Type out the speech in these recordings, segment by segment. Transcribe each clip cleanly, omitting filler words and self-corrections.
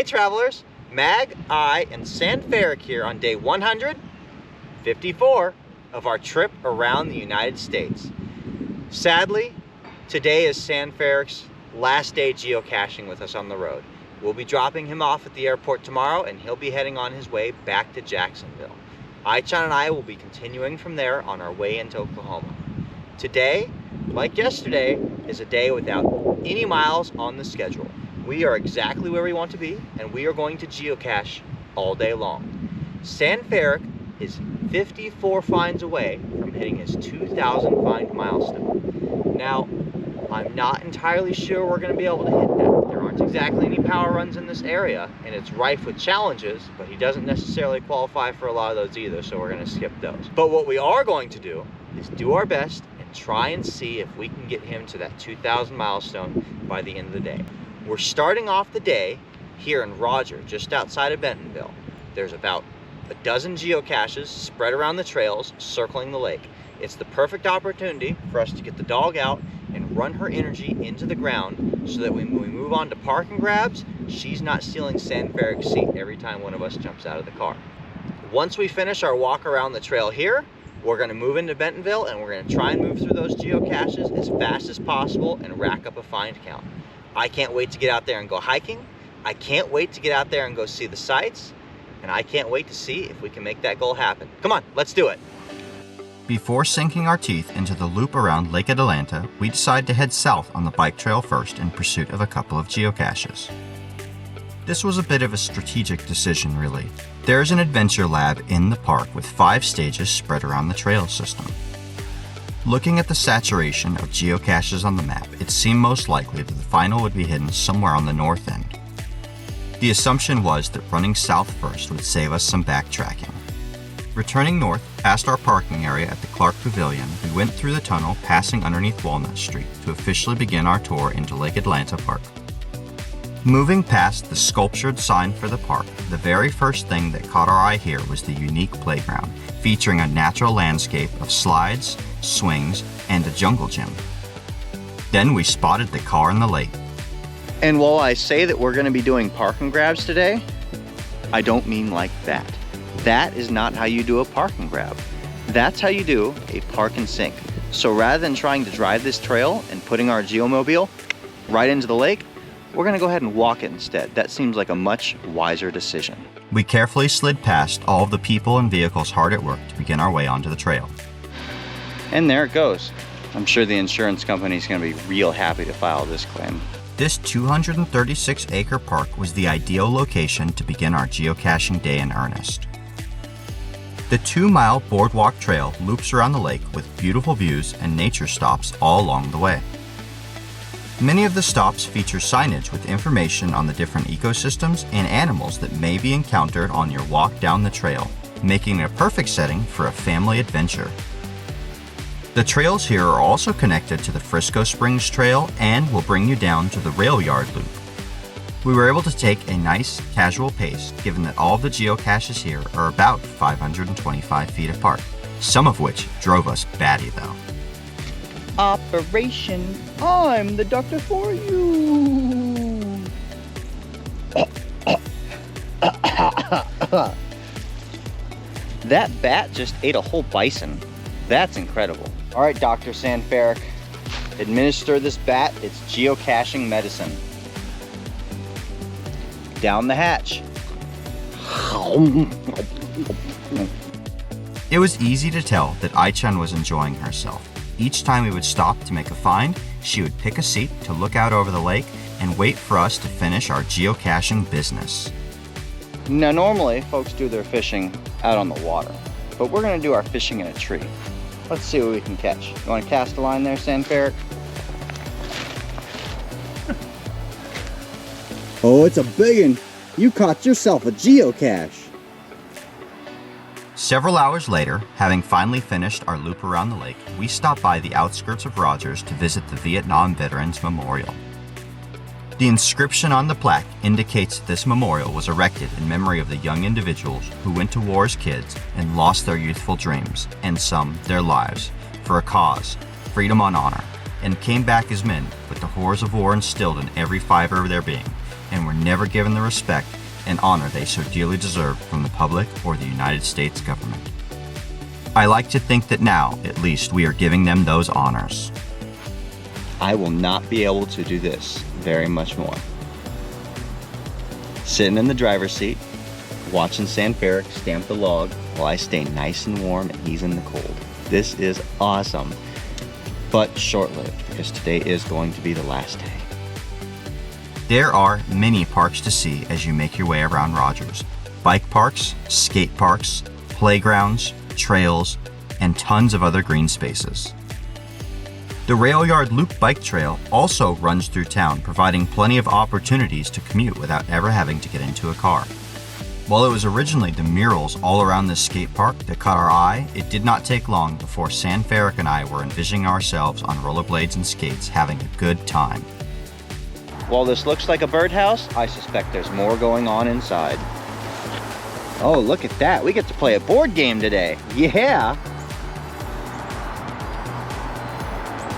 Hey travelers, Mag, I, and Sanferic here on day 154 of our trip around the United States. Sadly, today is Sanferic's last day geocaching with us on the road. We'll be dropping him off at the airport tomorrow and he'll be heading on his way back to Jacksonville. Aichan and I will be continuing from there on our way into Oklahoma. Today, like yesterday, is a day without any miles on the schedule. We are exactly where we want to be and we are going to geocache all day long. Sanferic is 54 finds away from hitting his 2,000 find milestone. Now, I'm not entirely sure we're going to be able to hit that. There aren't exactly any power runs in this area, and it's rife with challenges, but he doesn't necessarily qualify for a lot of those either, so we're going to skip those. But what we are going to do is do our best and try and see if we can get him to that 2,000 milestone by the end of the day. We're starting off the day here in Roger, just outside of Bentonville. There's about a dozen geocaches spread around the trails circling the lake. It's the perfect opportunity for us to get the dog out and run her energy into the ground so that when we move on to park and grabs, she's not stealing Sanferic's seat every time one of us jumps out of the car. Once we finish our walk around the trail here, we're going to move into Bentonville and we're going to try and move through those geocaches as fast as possible and rack up a find count. I can't wait to get out there and go hiking. I can't wait to get out there and go see the sights. And I can't wait to see if we can make that goal happen. Come on, let's do it. Before sinking our teeth into the loop around Lake Atalanta, we decide to head south on the bike trail first in pursuit of a couple of geocaches. This was a bit of a strategic decision, really. There is an adventure lab in the park with 5 stages spread around the trail system. Looking at the saturation of geocaches on the map, it seemed most likely that the final would be hidden somewhere on the north end. The assumption was that running south first would save us some backtracking. Returning north, past our parking area at the Clark Pavilion, we went through the tunnel passing underneath Walnut Street to officially begin our tour into Lake Atalanta Park. Moving past the sculptured sign for the park, the very first thing that caught our eye here was the unique playground, featuring a natural landscape of slides, swings, and a jungle gym. Then we spotted the car in the lake. And while I say that we're going to be doing park and grabs today, I don't mean like that. That is not how you do a park and grab. That's how you do a park and sink. So rather than trying to drive this trail and putting our geomobile right into the lake, we're going to go ahead and walk it instead. That seems like a much wiser decision. We carefully slid past all of the people and vehicles hard at work to begin our way onto the trail. And there it goes. I'm sure the insurance company is going to be real happy to file this claim. This 236-acre park was the ideal location to begin our geocaching day in earnest. The 2-mile boardwalk trail loops around the lake with beautiful views and nature stops all along the way. Many of the stops feature signage with information on the different ecosystems and animals that may be encountered on your walk down the trail, making it a perfect setting for a family adventure. The trails here are also connected to the Frisco Springs Trail and will bring you down to the rail yard loop. We were able to take a nice, casual pace given that all of the geocaches here are about 525 feet apart, some of which drove us batty though. Operation, I'm the doctor for you. That bat just ate a whole bison. That's incredible. All right, Dr. Sanferic, administer this bat its geocaching medicine. Down the hatch. It was easy to tell that Aichan was enjoying herself. Each time we would stop to make a find, she would pick a seat to look out over the lake and wait for us to finish our geocaching business. Now, normally folks do their fishing out on the water, but we're gonna do our fishing in a tree. Let's see what we can catch. You wanna cast a line there, Sanferic? Oh, it's a big one. You caught yourself a geocache. Several hours later, having finally finished our loop around the lake, we stopped by the outskirts of Rogers to visit the Vietnam Veterans Memorial. The inscription on the plaque indicates that this memorial was erected in memory of the young individuals who went to war as kids and lost their youthful dreams, and some their lives, for a cause, freedom on honor, and came back as men with the horrors of war instilled in every fiber of their being, and were never given the respect and honor they so dearly deserve from the public or the United States government. I like to think that now, at least, we are giving them those honors. I will not be able to do this very much more. Sitting in the driver's seat, watching Sanferic stamp the log while I stay nice and warm and he's in the cold. This is awesome, but short-lived because today is going to be the last day. There are many parks to see as you make your way around Rogers. Bike parks, skate parks, playgrounds, trails, and tons of other green spaces. The Rail Yard Loop Bike Trail also runs through town, providing plenty of opportunities to commute without ever having to get into a car. While it was originally the murals all around this skate park that caught our eye, it did not take long before Sanferic and I were envisioning ourselves on rollerblades and skates having a good time. While this looks like a birdhouse, I suspect there's more going on inside. Oh, look at that. We get to play a board game today. Yeah.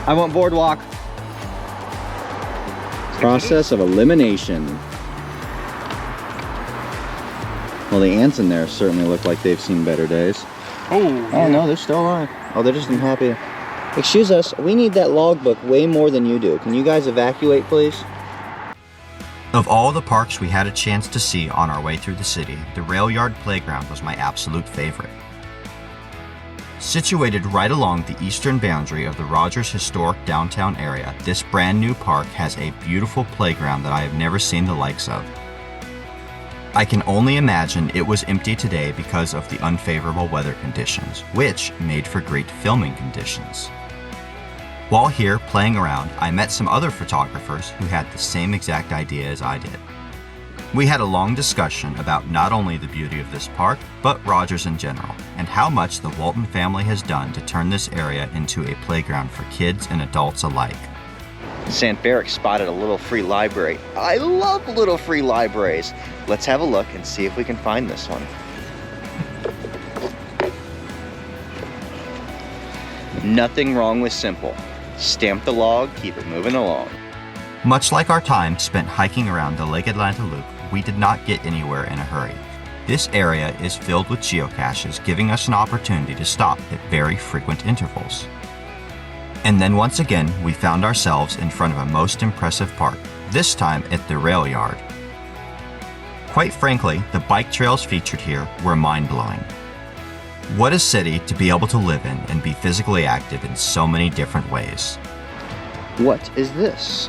I want boardwalk. Process of elimination. Well, the ants in there certainly look like they've seen better days. Oh no, they're still alive. Oh, they're just unhappy. Excuse us, we need that logbook way more than you do. Can you guys evacuate, please? Of all the parks we had a chance to see on our way through the city, the Rail Yard Playground was my absolute favorite. Situated right along the eastern boundary of the Rogers historic downtown area, this brand new park has a beautiful playground that I have never seen the likes of. I can only imagine it was empty today because of the unfavorable weather conditions, which made for great filming conditions. While here playing around, I met some other photographers who had the same exact idea as I did. We had a long discussion about not only the beauty of this park, but Rogers in general, and how much the Walton family has done to turn this area into a playground for kids and adults alike. Sanferic spotted a little free library. I love little free libraries. Let's have a look and see if we can find this one. Nothing wrong with simple. Stamp the log, keep it moving along. Much like our time spent hiking around the Lake Atalanta Loop, we did not get anywhere in a hurry. This area is filled with geocaches, giving us an opportunity to stop at very frequent intervals. And then once again, we found ourselves in front of a most impressive park, this time at the Rail Yard. Quite frankly, the bike trails featured here were mind-blowing. What a city to be able to live in and be physically active in so many different ways. What is this?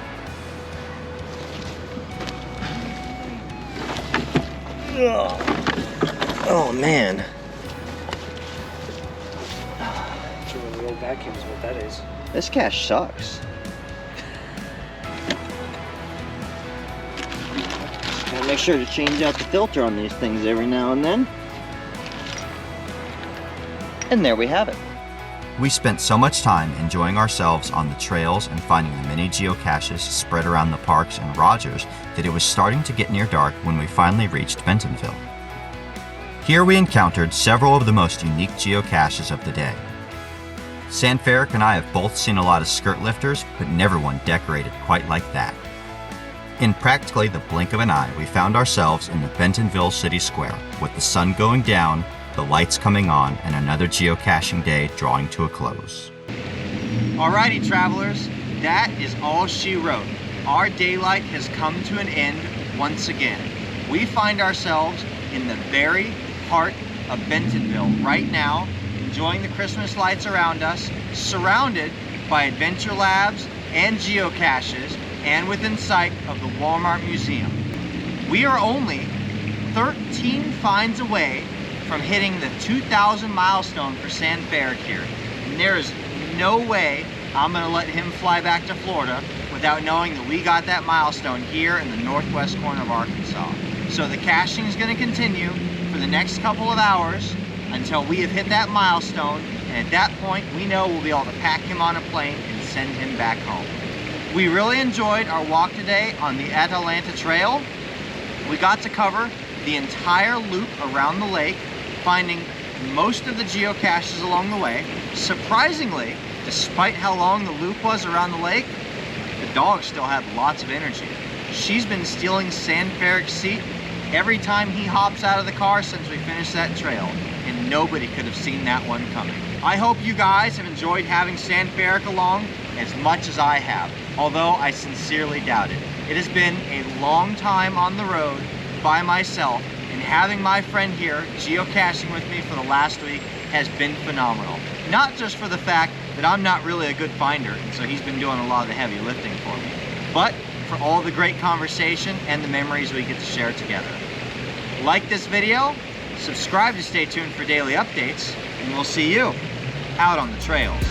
Oh man. Real vacuum is what that is. This cache sucks. Gotta make sure to change out the filter on these things every now and then. And there we have it. We spent so much time enjoying ourselves on the trails and finding the many geocaches spread around the parks and Rogers that it was starting to get near dark when we finally reached Bentonville. Here we encountered several of the most unique geocaches of the day. Sanferic and I have both seen a lot of skirt lifters, but never one decorated quite like that. In practically the blink of an eye, we found ourselves in the Bentonville City Square, with the sun going down, the lights coming on, and another geocaching day drawing to a close. Alrighty travelers, that is all she wrote. Our daylight has come to an end once again. We find ourselves in the very heart of Bentonville right now, enjoying the Christmas lights around us, surrounded by adventure labs and geocaches, and within sight of the Walmart Museum. We are only 13 finds away from hitting the 2,000 milestone for Sanferic here. And there is no way I'm gonna let him fly back to Florida without knowing that we got that milestone here in the northwest corner of Arkansas. So the caching is gonna continue for the next couple of hours until we have hit that milestone, and at that point we know we'll be able to pack him on a plane and send him back home. We really enjoyed our walk today on the Atalanta Trail. We got to cover the entire loop around the lake, finding most of the geocaches along the way. Surprisingly, despite how long the loop was around the lake, the dogs still had lots of energy. She's been stealing Sanferic's seat every time he hops out of the car since we finished that trail, and nobody could have seen that one coming. I hope you guys have enjoyed having Sanferic along as much as I have, although I sincerely doubt it. It has been a long time on the road by myself, and having my friend here geocaching with me for the last week has been phenomenal. Not just for the fact that I'm not really a good finder, and so he's been doing a lot of the heavy lifting for me, but for all the great conversation and the memories we get to share together. Like this video, subscribe to stay tuned for daily updates, and we'll see you out on the trails.